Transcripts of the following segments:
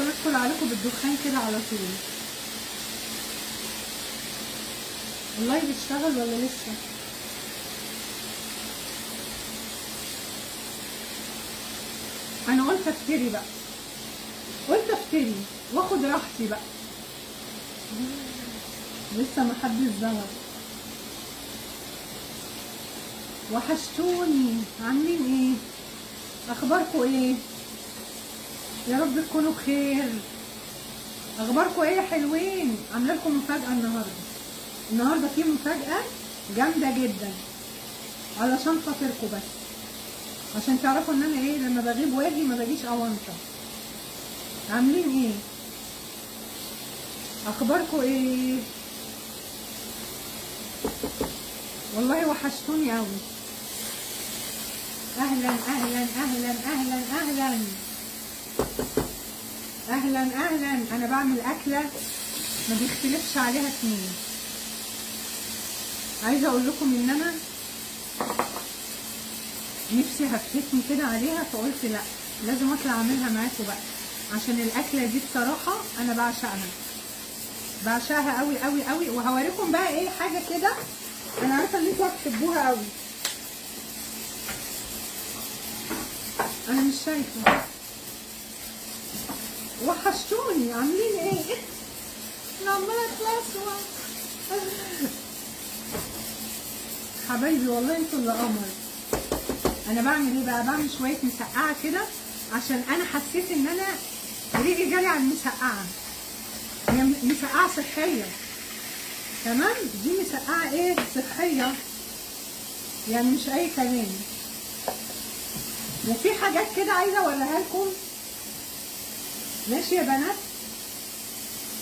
بدخل عليكم بالدخان كده على طول. والله بيشتغل ولا لسه؟ انا قلت افتري بقى، قلت افتري واخد راحتي بقى. لسه ما حدش ظهر. وحشتوني، عاملين ايه؟ اخباركم ايه؟ يا رب تكونوا بخير. اخباركم ايه يا حلوين؟ عامله لكم مفاجاه النهارده في مفاجاه جامده جدا علشان خاطركم، بس عشان تعرفوا ان انا ايه، لما بغيب واجي ما باجيش اونطه. عاملين ايه؟ اخباركم ايه؟ والله وحشتوني قوي. اهلا اهلا اهلا اهلا اهلا اهلا اهلا. انا بعمل اكله ما بيختلفش عليها اتنين. عايزه اقول لكم ان انا نفسي هفتني كده عليها، فقلت لا لازم اطلع اعملها معاكم بقى، عشان الاكله دي بصراحه انا بعشقها قوي قوي قوي. وهوريكم بقى ايه حاجه كده انا عارفه ان انتوا هتحبوها قوي. انا مش شايفه. وحشتوني، عاملين ايه؟ انا عماله اتلسوع حبايبي، والله انتوا اللي قمر. انا بعمل ايه بقى؟ بعمل شويه مسقعه كده، عشان انا حسيت ان انا ريقي جالي على المسقعه. هي مسقعه صحيه، تمام؟ دي مسقعه ايه؟ صحيه يعني، مش اي كلام. وفي حاجات كده عايزه اوريها لكم، ماشي يا بنات؟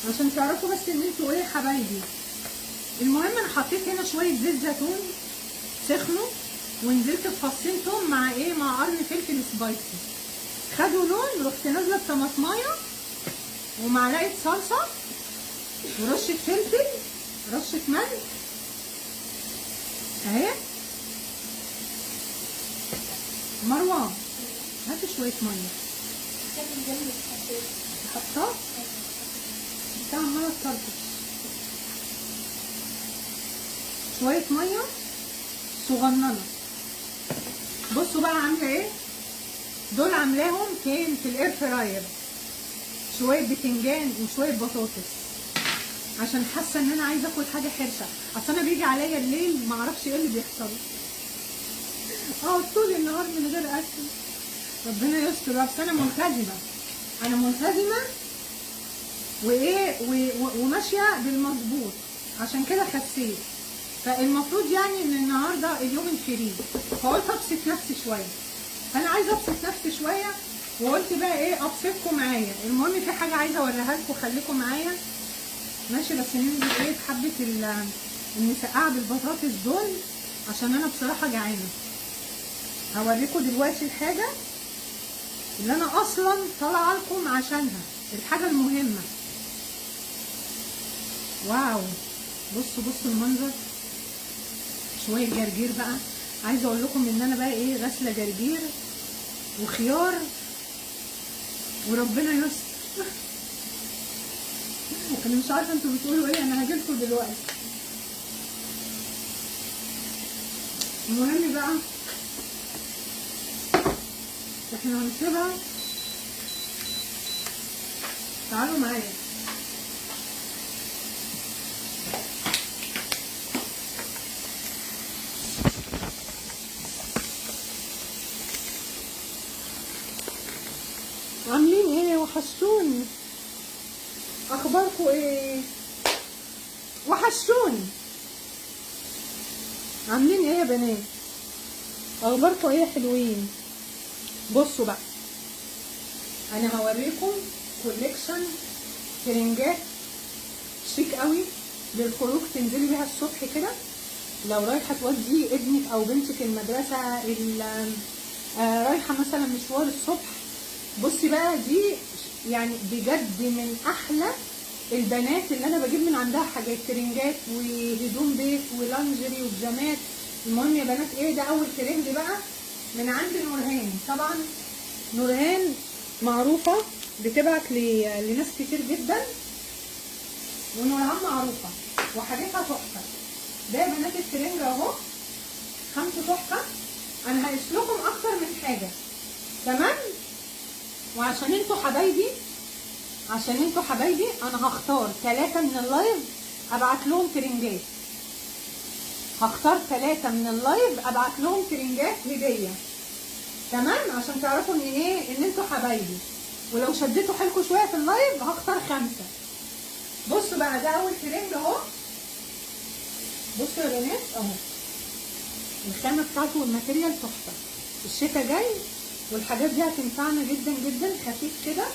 عشان تعرفوا بس ان انتوا ايه حبايبي. المهم انا حطيت هنا شويه زيت زيتون سخنوا، ونزلت بفصين توم مع ايه، مع قرن فلفل سبايسي. خدوا لون، رحت نازله بطماطمايه ومعلقه صلصه ورشه فلفل، رشه ملح اهي. مروه هاتي شويه ميه حطاه بتاع عماله تطرطش. شويه ميه صغننه. بصوا بقى عامله ايه دول، عاملاهم فين؟ في الاير فراير. شويه بتنجان وشويه بطاطس، عشان حاسه ان انا عايزه اكل حاجه حرشه. اصل انا بيجي عليا الليل ما اعرفش ايه اللي بيحصل، طول النهار من غير اكل. ربنا يستر. بس انا ملتزمه وايه وماشيه بالمظبوط، عشان كده خسيت. فالمفروض يعني ان النهارده اليوم الفري، فقلت ابسط نفسي شويه. فانا عايزه ابسط نفسي شويه، وقلت بقى ايه ابسطكم معايا. المهم في حاجه عايزه اوريها لكم، خليكم معايا ماشي. بس ننزل ايه بحبه المسقعه بالبطاطس دول، عشان انا بصراحه جعانه. هوريكم دلوقتي الحاجه اللي انا اصلا طالعه لكم عشانها، الحاجه المهمه. واو، بصوا المنظر. شويه جرجير بقى. عايزه اقول لكم ان انا بقى ايه، غسله جرجير وخيار وربنا يستر. انا مش عارفه انتوا بتقولوا ايه، انا هجيلكم دلوقتي. المهم بقى احنا هنسيبها. تعالوا معايا. عاملين ايه؟ وحشتوني. اخباركم ايه؟ وحشتوني. عاملين ايه يا بنات؟ اخباركم ايه يا حلوين؟ بصوا بقى، انا هوريكم كوليكشن ترنجات شيك قوي للخروج، تنزلي بيها الصبح كده لو رايحه تودي ابنك او بنتك المدرسه، رايحه مثلا مشوار الصبح. بصي بقى، دي يعني بجد من احلى البنات اللي انا بجيب من عندها حاجات، ترنجات وهدوم بيت ولانجري وبيجامات. المهم يا بنات ايه، ده اول ترنج بقى من عند نورهان. طبعا نورهان معروفه بتبعت لناس كتير جدا، ونورهان معروفه وحاجتها تحفه. ده يا بنات الترنج اهو، خامته تحفه. انا هقيس لكم اكتر من حاجه، تمام؟ وعشان انتوا حبايبي، انا هختار 3 من اللايف ابعت لهم ترنجات. هختار 3 من اللايف ابعت لهم ترنجات هديه، تمام؟ عشان تعرفوا ان ايه، ان انتوا حبايبي. ولو شديتوا حيلكوا شويه في اللايف هختار 5. بصوا بقى، ده اول ترنج اهو. بصوا يا بنات اهو، الخامه بتاعته والماتيريال تحفه. الشتا جاي والحاجات دي هتنفعنا جدا جدا. خفيف كده،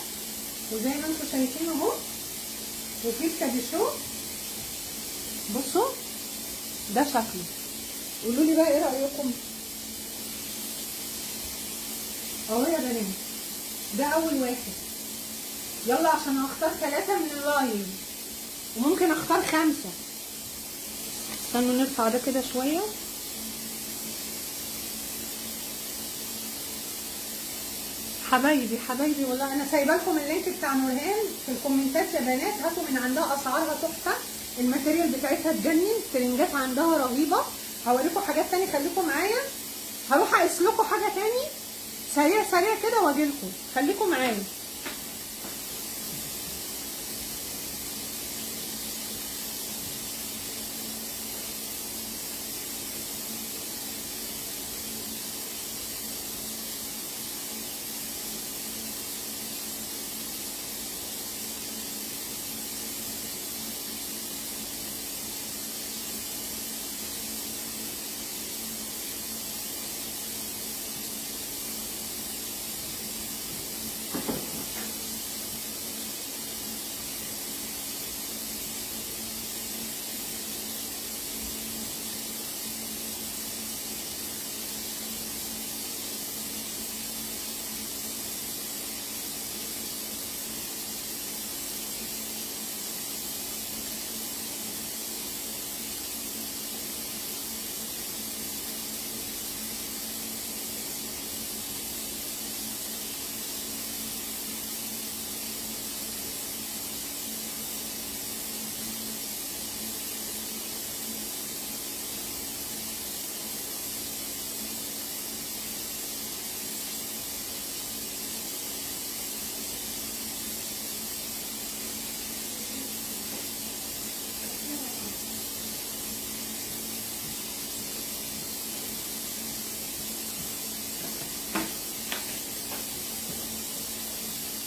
وزي ما انتم شايفين اهو، وفي الكابيشو. بصوا ده شكله، قولوا لي بقى ايه رايكم اهو يا بنات. ده اول واحد. يلا عشان هختار 3 من اللايف، وممكن اختار 5. استنوا نرفع ده كده شويه. حبايبي والله، انا سايبه لكم اللينك بتاع نورهان في الكومنتات يا بنات. هاتوا من عندها، اسعارها تحفه، الماتيريال بتاعتها تجنن، الترنجات عندها رهيبه. هوريكم حاجات تاني، خليكم معايا. هروح اقيس لكم حاجه تاني سريع كده واجيلكم، خليكم معايا.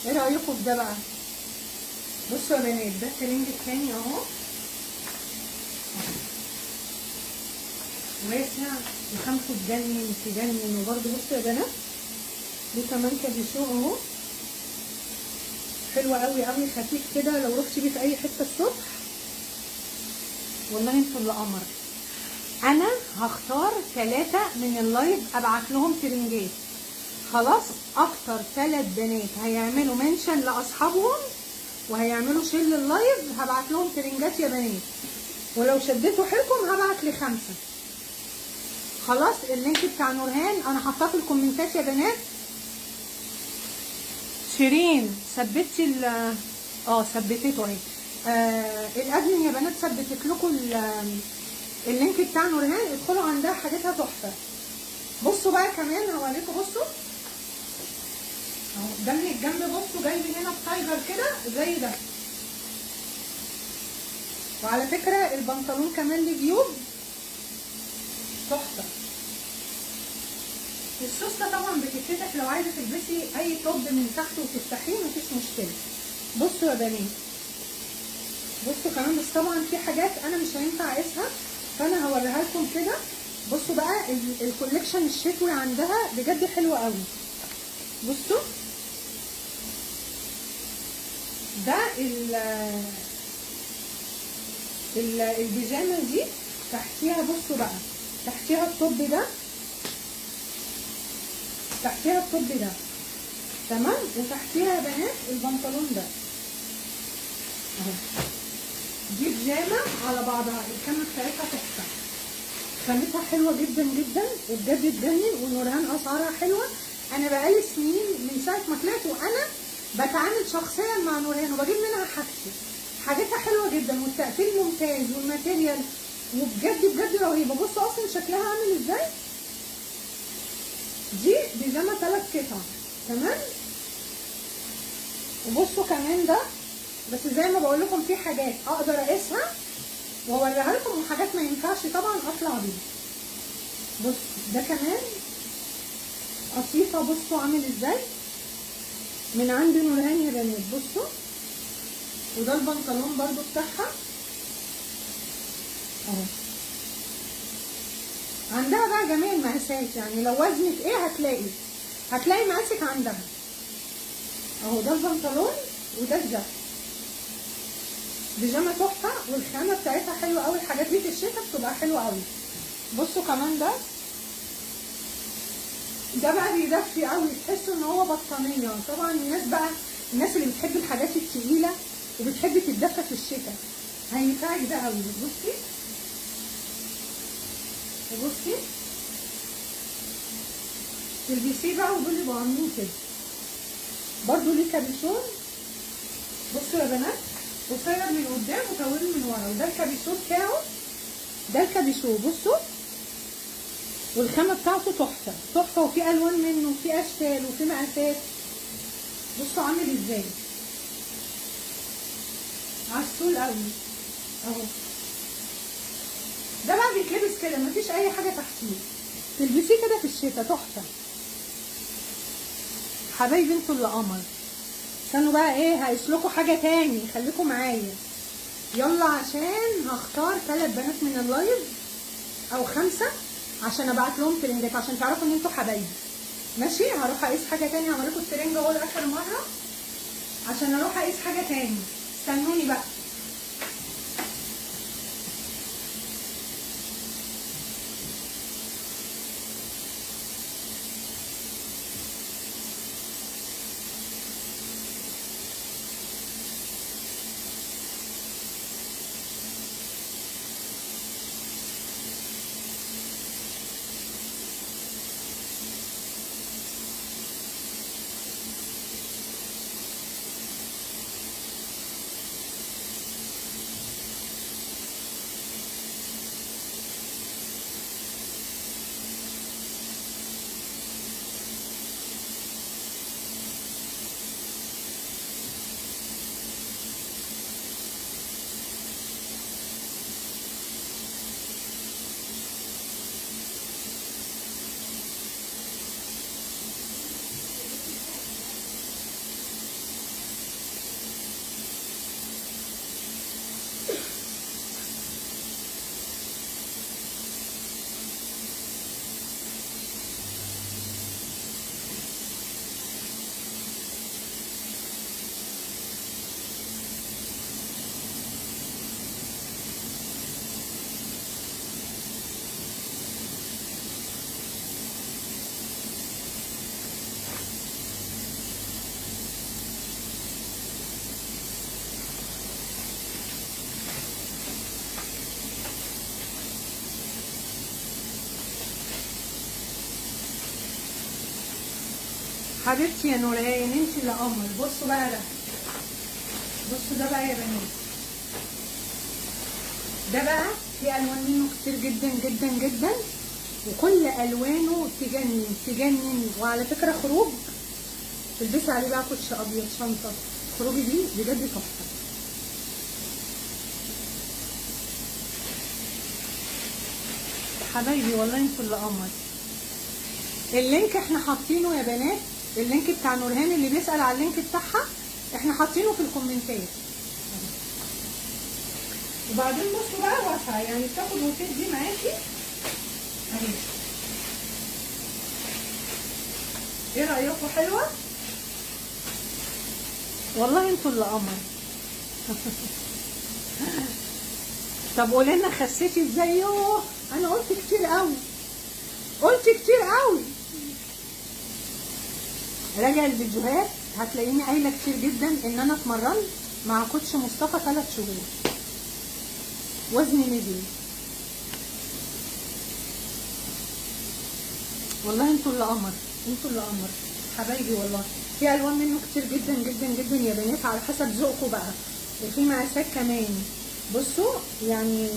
ايه رايكم في ده بقى؟ بصوا يا بنات، ده الترنج التاني اهو، واسع وخامته تجنن. وبرده بصوا يا بنات، دي كمان كابيشو اهو، حلو قوي خفيف كده. لو رحتي بيه في اي حته الصبح والله انتوا اللي قمر. انا هختار 3 من اللايف ابعت لهم ترنجات. خلاص، اكتر 3 بنات هيعملوا منشن لاصحابهم وهيعملوا شيل اللايف هبعت لهم ترنجات يا بنات. ولو شديتوا حيلكم هبعت ل5. خلاص، اللينك بتاع نورهان انا حاطاه في الكومنتات يا بنات. شيرين ثبتي ثبتته اهي. الادمن يا بنات ثبتت لكم اللينك بتاع نورهان، ادخلوا عندها، حاجتها تحفه. بصوا بقى كمان هوريكم. بصوا اهو، ده من الجنب. بصوا جاي من هنا بتايجر كده زي ده. وعلى فكره البنطلون كمان ليه جيوب تحفه. السوسته طبعا بتتفتح لو عايزه تلبسي اي توب من تحت وتفتحيه، مفيش مشكله. بصوا يا بنات، بصوا كمان. بس طبعا في حاجات انا مش هينفع اقيسها، فانا هوريها لكم كده. بصوا بقى الكوليكشن الشتوي عندها بجد حلوه قوي. بصوا ده البيجامه دي تحتيها. بصوا بقى تحتيها الطب ده، تمام. وتحتيها يا بنات البنطلون ده اهو. دي بيجامه على بعضها، الخامه بتاعتها تحفه، خامتها حلوه جدا جدا وبجد تجنن. ونورهان اسعارها حلوه. انا بقالي سنين من ساعه ما طلعت وانا بتعامل شخصيا مع نورهان وبجيب منها حاجتي. حاجتها حلوه جدا والتقفيل ممتاز والماتيريال وبجد بجد رهيبه. بصوا اصلا شكلها عامل ازاي. دي بيجامه 3 قطع تمام. وبصوا كمان ده، بس زي ما بقول لكم في حاجات اقدر اقيسها واوريها لكم وحاجات ما ينفعش طبعا اطلع بيها. بصوا ده كمان قطيفه، بصوا عامل ازاي من عند نورهان يا بنات. بصوا وده البنطلون برضو بتاعها اهو. عندها بقى جميع المقاسات، يعني لو وزنك ايه هتلاقي مقاسك عندها اهو. ده البنطلون وده الجاكيت. بيجامه تحفه والخامه بتاعتها حلوه قوي. الحاجات دي في الشتا بتبقى حلوه قوي. بصوا كمان ده بقى بيدفي قوي، تحسوا ان هو بطانيه. طبعا الناس اللي بتحب الحاجات التقيله وبتحب تتدفى في الشتاء هينفعك ده قوي. بصي تلبسيه بقى ودول يبقوا عاملين كده. برضو ليه كابيشون. بصوا يا بنات قصير من قدام وطويل من ورا، وده الكابيشون بتاعه. ده الكابيشون بصوا، والخامه بتاعته تحفه تحفه، وفي الوان منه وفي اشكال وفي مقاسات. بصوا عامل ازاي عسول قوي اهو. ده بقى بيتلبس كده مفيش اي حاجه تحتيه، تلبسيه كده في الشتاء تحفه. حبايبي انتوا اللي قمر. استنوا بقى ايه هيسلكوا حاجه تاني، خليكم معايا يلا عشان هختار 3 بنات من اللايف او 5 عشان ابعت لهم ترنجات عشان تعرفوا ان انتوا حبايبي. ماشي هروح اقيس حاجه تاني، هعمل لكم الترنج اهو لاخر مره عشان اروح اقيس حاجه تاني. استنوني بقى. حبيبتي يا نورهان انتي اللي قمر. بصوا بقى ده، بصوا ده بقى يا بنات. ده بقى في الوان منه كتير جدا جدا جدا، وكل الوانه تجنن تجنن. وعلى فكره خروج تلبسي عليه بقى كوتش ابيض شنطه، خروجي دي بجد تحفه. حبايبي والله انتوا اللي قمر. اللينك احنا حاطينه يا بنات، اللينك بتاع نورهان اللي بيسأل على اللينك بتاعها احنا حاطينه في الكومنتات. وبعدين بصوا بقى واسعه، يعني بتاخد وتدي معاكي اهي. ايه رايكم؟ حلوه والله انتوا اللي قمر. طب قولي لنا خسيتي ازاي؟ يوه انا قلت كتير قوي، قلت كتير قوي. راجع الفيديوهات هتلاقيني قايله كتير جدا ان انا اتمرنت مع كوتش مصطفى 3 شهور، وزني نزل. والله انتوا اللي قمر، انتوا اللي قمر حبايبي والله. في الوان منه كتير جدا جدا جدا يا بنات، على حسب ذوقكم بقى، وفي مقاسات كمان. بصوا يعني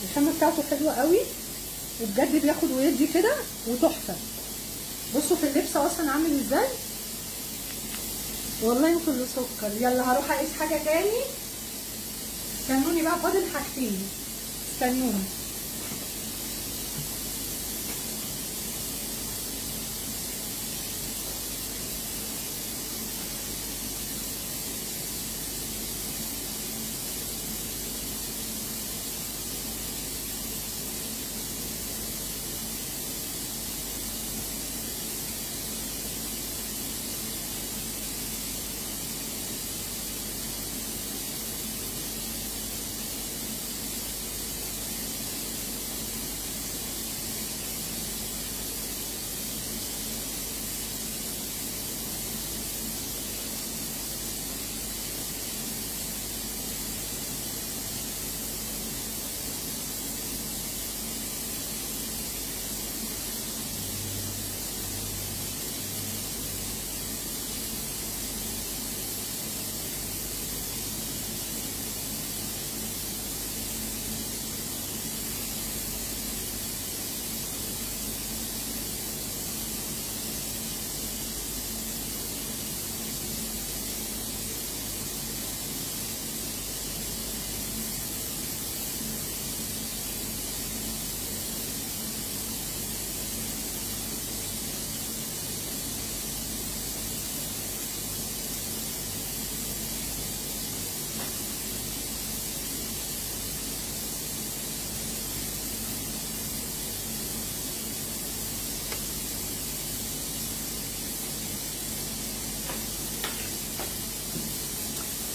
الخامه بتاعته حلوه قوي، وبجد بياخد ويدي كده وتحفه. بصوا في اللبس اصلا عامل ازاي، والله انتوا اللي سكر. يلا هروح اقيس حاجه تاني، استنوني بقى، فاضل حاجتين، استنوني.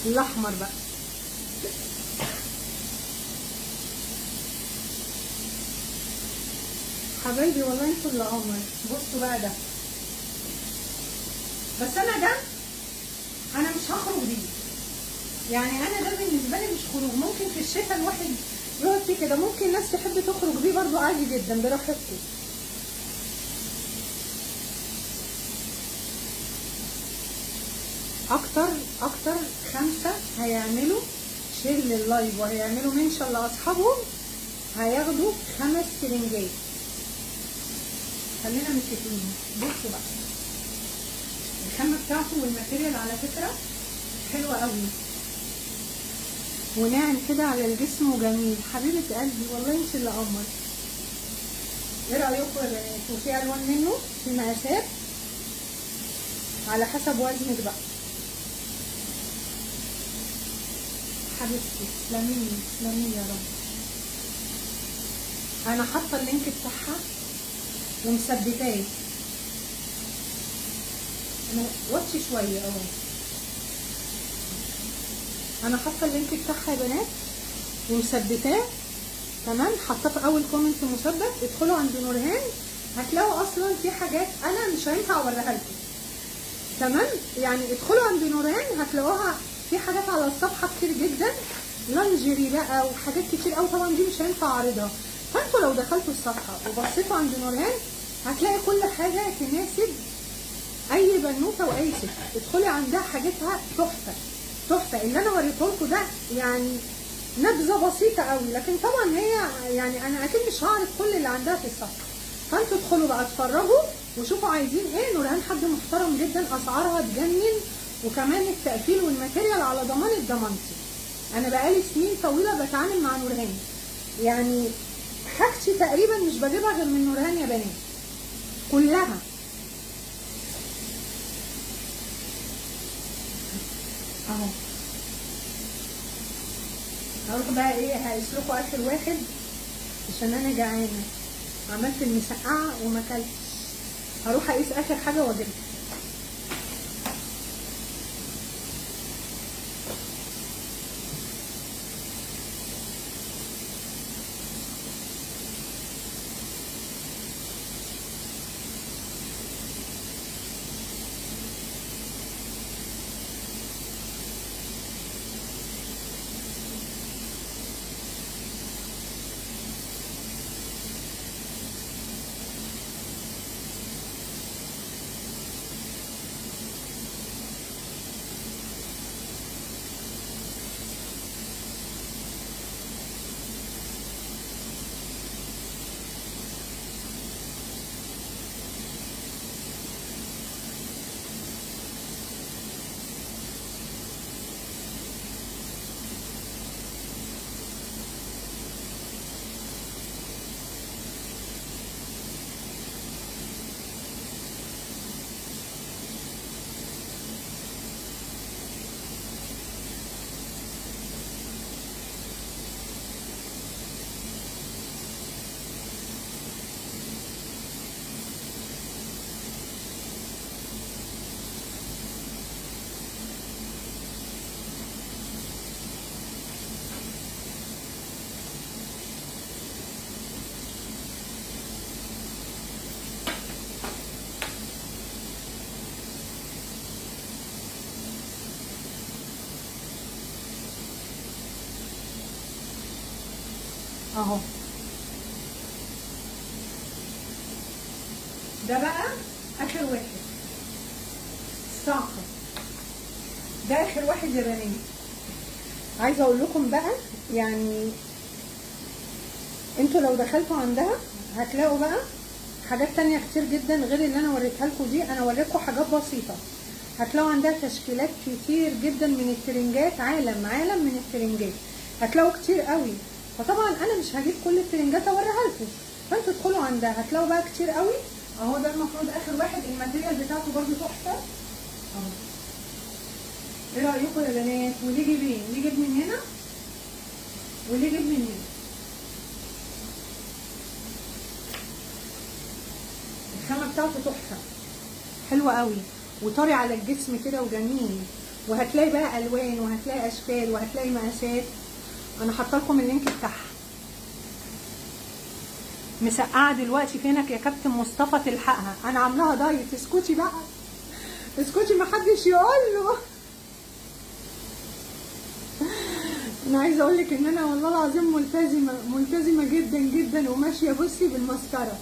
الاحمر بقى، حبايبي والله انتوا اللي قمر. بصوا بقى ده، بس انا ده انا مش هخرج بيه، يعني انا ده بالنسبه لي مش خروج. ممكن في الشتاء الواحد يقعد فيه كده، ممكن ناس تحب تخرج بيه برضو عادي جدا براحتكم. اكتر 5 هيعملوا شير لللايف وهيعملوا منشن لاصحابهم هياخدوا 5 سرنجات. خلينا متفقين. بصوا بقى الخامه بتاعته والماتيريال على فكره حلوه قوي وناعم كده على الجسم وجميل. حبيبه قلبي والله انت اللي قمر. ايه رايكم يا بنات؟ وفي الوان منه في مقاسات على حسب وزنك بقى. حبيبتي تسلميلي تسلميلي يا رب. انا حاطه اللينك بتاعها ومثبتاه، انا وطي شويه اهو. انا حاطه اللينك بتاعها يا بنات ومثبتاه، تمام. حاطاه في اول كومنت مثبت. ادخلوا عند نورهان هتلاقوا اصلا في حاجات انا مش هينفع اوريها لكم، تمام. يعني ادخلوا عند نورهان هتلاقوها في حاجات على الصفحه كتير جدا، لانجري بقى وحاجات كتير قوي، طبعا دي مش هينفع اعرضها. فانتوا لو دخلتوا الصفحه وبصيتوا عند نورهان هتلاقي كل حاجه تناسب اي بنوته واي ست. ادخلي عندها حاجتها تحفه تحفه. اللي انا وريته لكم ده يعني نبذه بسيطه قوي، لكن طبعا هي يعني انا اكيد مش هعرض كل اللي عندها في الصفحه. فانتوا ادخلوا بقى اتفرجوا وشوفوا عايزين ايه. نورهان حد محترم جدا، اسعارها تجنن، وكمان التقفيل والماتيريال على ضمانة ضمانتي. انا بقالي سنين طويله بتعامل مع نورهان، يعني حاجتي تقريبا مش بجيبها غير من نورهان يا بنات كلها. اهو هروح بقى ايه هقيس لكم اخر واحد عشان انا جعانه، عملت المسقعه وما اكلتش. هروح اقيس اخر حاجه واجيبها. اهو. ده بقى اخر واحد الصعقه، ده اخر واحد يا بنات. عايزه اقول لكم بقى يعني انتوا لو دخلتوا عندها هتلاقوا بقى حاجات تانية كتير جدا غير اللي انا وريتها لكم دي. انا وريتكم حاجات بسيطه، هتلاقوا عندها تشكيلات كتير جدا من الترنجات، عالم من الترنجات هتلاقوا كتير قوي. فطبعا انا مش هجيب كل الترنجات اوريها لكم، فانتوا ادخلوا عندها هتلاقوا بقى كتير قوي. اهو ده المفروض اخر واحد، الماتيريال بتاعته برده تحفه اهو. ايه رايكم يا بنات؟ وليه جيبين؟ ليه جيب من هنا وليه جيب من هنا؟ الخامه بتاعته تحفه حلوه قوي وطري على الجسم كده وجميل. وهتلاقي بقى الوان وهتلاقي اشكال وهتلاقي مقاسات. انا حاطه لكم اللينك بتاعها. مسقعه دلوقتي فينك يا كابتن مصطفى تلحقها؟ انا عاملاها دايت. اسكتي بقى اسكتي، محدش يقول له. انا عايزه اقول لك ان انا والله العظيم ملتزمه جدا جدا وماشيه بصي بالمسطره.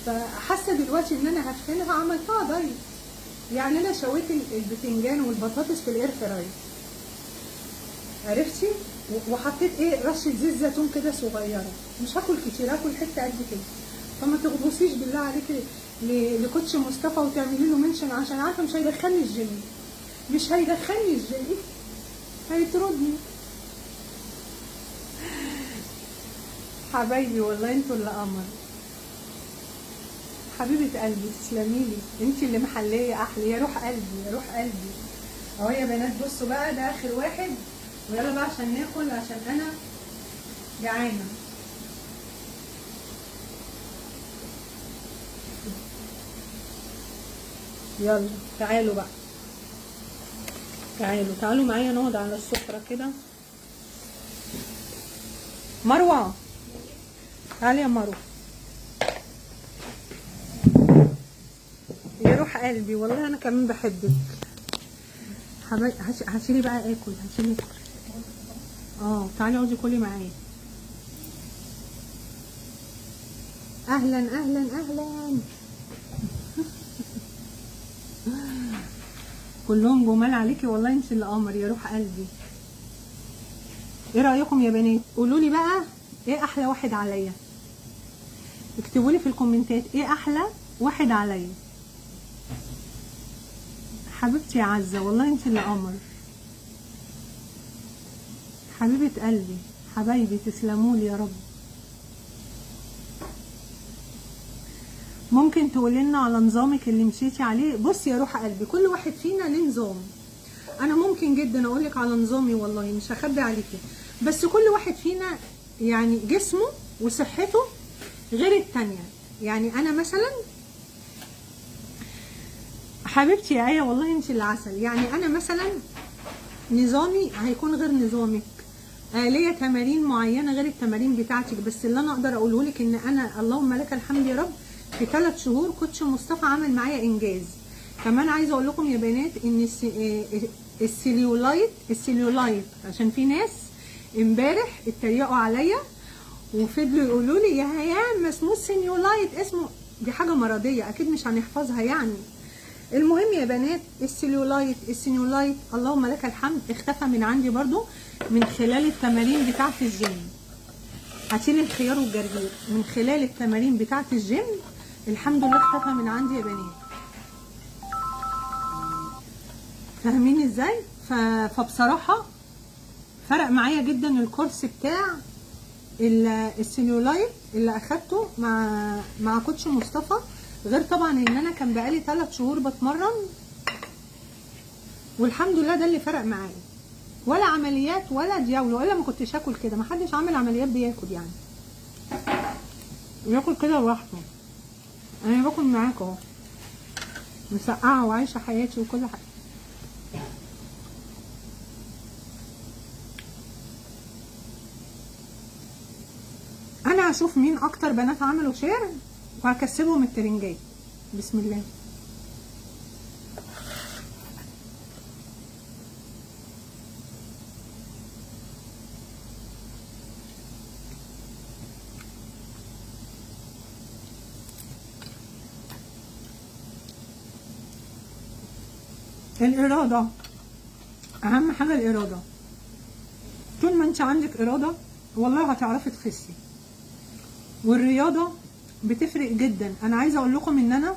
فحاسه دلوقتي ان انا هفخنها، عملتها دايت. يعني انا شويت البتنجان والبطاطس في الاير فراير عرفتي، وحطيت ايه رشه زيت زيتون كده صغيره. مش هاكل كتير، هاكل حته قد كده. فما تغبصيش بالله عليكي لكوتش مصطفى وتعملي له منشن، عشان عارفه مش هيدخلني الجيم، مش هيدخلني الجيم، هيطردني. حبايبي والله انتوا اللي قمر. حبيبه قلبي تسلميلي، انتي اللي محليه احلى. يا روح قلبي يا روح قلبي. اهو يا بنات بصوا بقى، ده اخر واحد. ويلا بقى عشان ناكل، عشان انا جعانه. يلا تعالوا بقى، تعالوا معايا نقعد على السفره كده. مروه تعالي يا مروه. يا روح قلبي والله انا كمان بحبك حبايبي. هشيلي بقى اكل، هشيلي تعالي اقعدي كلي معايا. اهلا اهلا اهلا. كلهم جمال عليكي والله، انت اللي قمر يا روح قلبي. ايه رايكم يا بنات؟ قولوا لي بقى ايه احلى واحد عليا. اكتبوا لي في الكومنتات ايه احلى واحد عليا. حبيبتي يا عزه والله انت اللي قمر، حبيبه قلبي، حبايبي تسلموا لي يا رب. ممكن تقولي لنا على نظامك اللي مشيتي عليه؟ بصي يا روح قلبي، كل واحد فينا ليه نظام. انا ممكن جدا اقول لك على نظامي والله مش هخبي عليكي، بس كل واحد فينا يعني جسمه وصحته غير التانية. يعني انا مثلا حبيبتي يا ايه والله انت اللي عسل. يعني انا مثلا نظامي هيكون غير نظامك، ليا تمارين معينه غير التمارين بتاعتك. بس اللي انا اقدر اقوله لك ان انا اللهم لك الحمد يا رب، في 3 شهور كوتش مصطفى عمل معايا انجاز. كمان عايزه اقول لكم يا بنات ان السيلولايت عشان في ناس امبارح اتريقوا عليا وفضلوا يقولوا لي يا هيام ما اسمه السيلولايت، اسمه دي حاجه مرضيه اكيد مش هنحفظها يعني. المهم يا بنات السيلولايت اللهم لك الحمد اختفى من عندي برضو من خلال التمارين بتاعه الجيم. هاتيلي الخيار والجرجير. من خلال التمارين بتاعه الجيم الحمد لله اختفى من عندي يا بنات. فاهمين ازاي؟ فبصراحه فرق معايا جدا الكورس بتاع السيلولايت اللي اخدته مع كوتش مصطفى. غير طبعا ان انا كان بقالي 3 شهور بتمرن والحمد لله ده اللي فرق معايا. ولا عمليات ولا دياولو، الا ما كنتش اكل كده. ما حدش عامل عمليات بياكل، يعني بياكل كده لوحده. انا باكل معاكم اهو مسقعه وعايشه حياتي وكل حاجه. انا هشوف مين اكتر بنات عملوا شير وهكسبهم الترنجات. بسم الله. الإرادة أهم حاجة، الإرادة. طول ما انت عندك إرادة والله هتعرفي تخسي، والرياضة بتفرق جدا. أنا عايزة أقول لكم إن أنا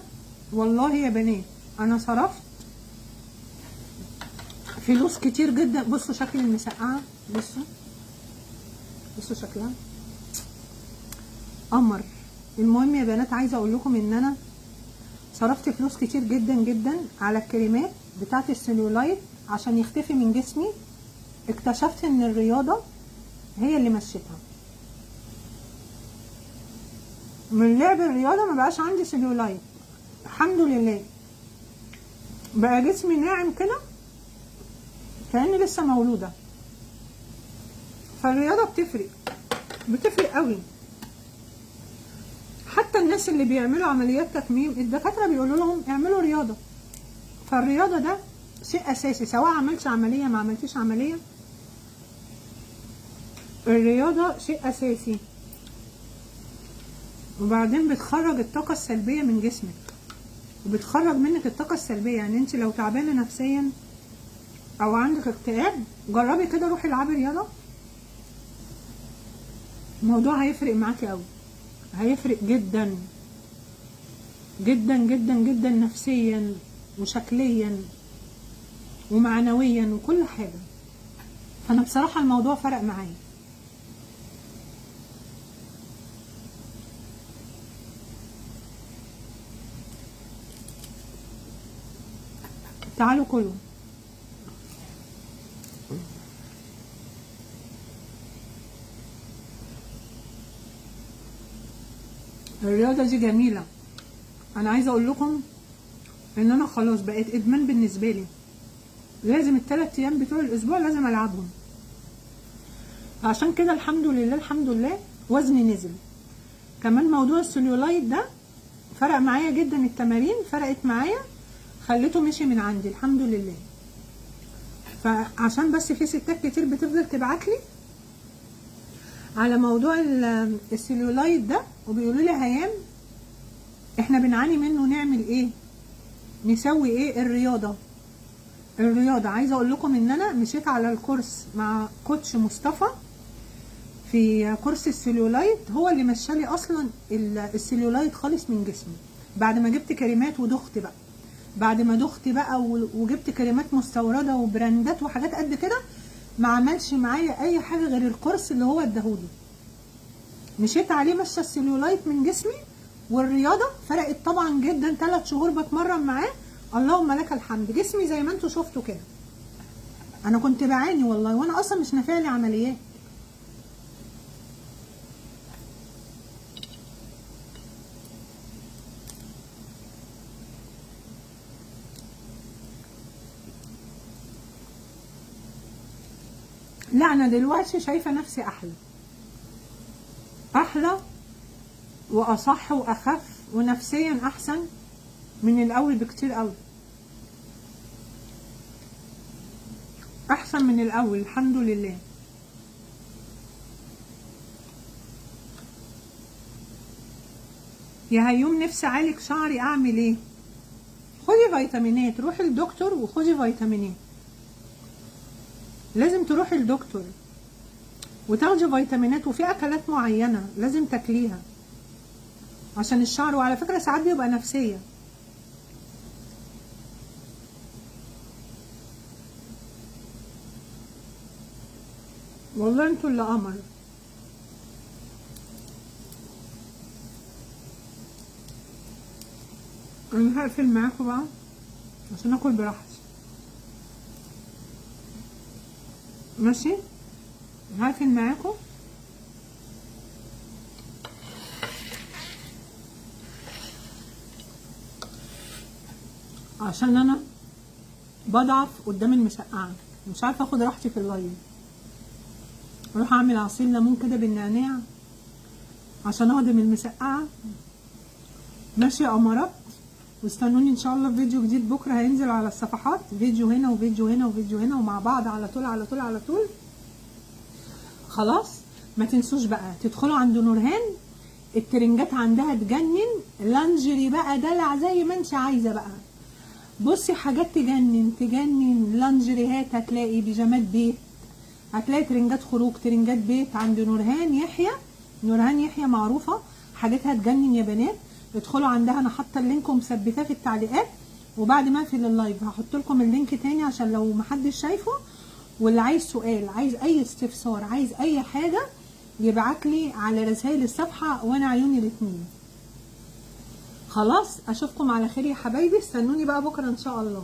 والله يا بنات أنا صرفت فلوس كتير جدا. بصوا شكل المسقعة، بصوا شكلها قمر. المهم يا بنات عايزة أقول لكم إن أنا صرفت فلوس كتير جدا جدا على الكريمات بتاعت السلولايت عشان يختفي من جسمي. اكتشفت ان الرياضة هي اللي مشيتها. من لعب الرياضة ما بقاش عندي سلولايت الحمد لله، بقى جسمي ناعم كده كأني لسه مولودة. فالرياضة بتفرق قوي. حتى الناس اللي بيعملوا عمليات تكميم الدكاترة بيقولوا لهم اعملوا رياضة. فالرياضة ده شيء اساسي، سواء عملتش عملية ما عملتيش عملية، الرياضة شيء اساسي. وبعدين بتخرج الطاقة السلبية من جسمك، وبتخرج منك الطاقة السلبية. يعني انت لو تعبانة نفسيا او عندك اكتئاب جربي كده، روحي العبي رياضة، الموضوع هيفرق معاكي قوي، هيفرق جدا جدا جدا جدا نفسيا وشكليا ومعنويا وكل حاجة. فانا بصراحة الموضوع فرق معايا. تعالوا كلوا. الرياضة دي جميلة. انا عايزة اقول لكم ان انا خلاص بقيت ادمان بالنسبة لي، لازم ال3 ايام بتوع الاسبوع لازم العبهم. عشان كده الحمد لله الحمد لله وزني نزل. كمان موضوع السليولايت ده فرق معايا جدا، التمارين فرقت معايا خليته مشي من عندي الحمد لله. فعشان بس في ستات كتير بتفضل تبعتلي على موضوع السليولايت ده وبيقولوا لي هيام احنا بنعاني منه، نعمل ايه، نسوي ايه؟ الرياضة عايزة اقول لكم ان انا مشيت على الكورس مع كوتش مصطفى في كورس السليولايت، هو اللي مشالي اصلا السليولايت خالص من جسمي. بعد ما جبت كريمات ودخت بقى، بعد ما دخت بقى وجبت كريمات مستوردة وبراندات وحاجات قد كده، ما عملش معايا اي حاجة غير الكورس اللي هو اداهولي. مشيت عليه مشى السليولايت من جسمي، والرياضة فرقت طبعا جدا. 3 شهور بتمرن معاه اللهم لك الحمد، جسمي زي ما انتوا شفتوا كده. انا كنت بعاني والله، وانا اصلا مش نافعلي عمليات. لا انا دلوقتي شايفه نفسي احلى واصح واخف ونفسيا احسن من الاول بكتير قوي، احسن من الاول الحمد لله. يا هيوم نفسي اعالج شعري، اعمل ايه؟ خدي فيتامينات، روحي للدكتور وخدي فيتامينات. لازم تروحي للدكتور وتاخدي فيتامينات، وفي اكلات معينه لازم تاكليها عشان الشعر. وعلى فكره ساعات بيبقى نفسيه. والله انتوا اللي قمر. انا هقفل معاكم بقى عشان اكل براحتي، ماشي؟ هقفل معاكم عشان انا بضعف قدام المسقعه، مش عارفه اخد راحتي في اللايف. اروح اعمل عصير ليمون كده بالنعناع عشان اهضم المسقعه. ماشي يا قمرات؟ واستنوني ان شاء الله في فيديو جديد بكره هينزل على الصفحات، فيديو هنا وفيديو هنا وفيديو هنا ومع بعض على طول على طول على طول. خلاص ما تنسوش بقى تدخلوا عند نورهان، الترنجات عندها تجنن، لانجري بقى دلع زي ما انت عايزه بقى، بصي حاجات تجنن تجنن، لانجريهات هتلاقي، بيجامات بيت، هتلاقي ترنجات خروج، ترنجات بيت عند نورهان يحيى. نورهان يحيى معروفه، حاجاتها تجنن يا بنات. ادخلوا عندها، انا حاطه اللينك ومثبتاه في التعليقات، وبعد ما اقفل اللايف هحط لكم اللينك تاني عشان لو محدش شايفه. واللي عايز سؤال، عايز اي استفسار، عايز اي حاجه، يبعت لي على رسائل الصفحه وانا عيوني الاتنين. خلاص اشوفكم على خير يا حبايبي، استنوني بقى بكره ان شاء الله.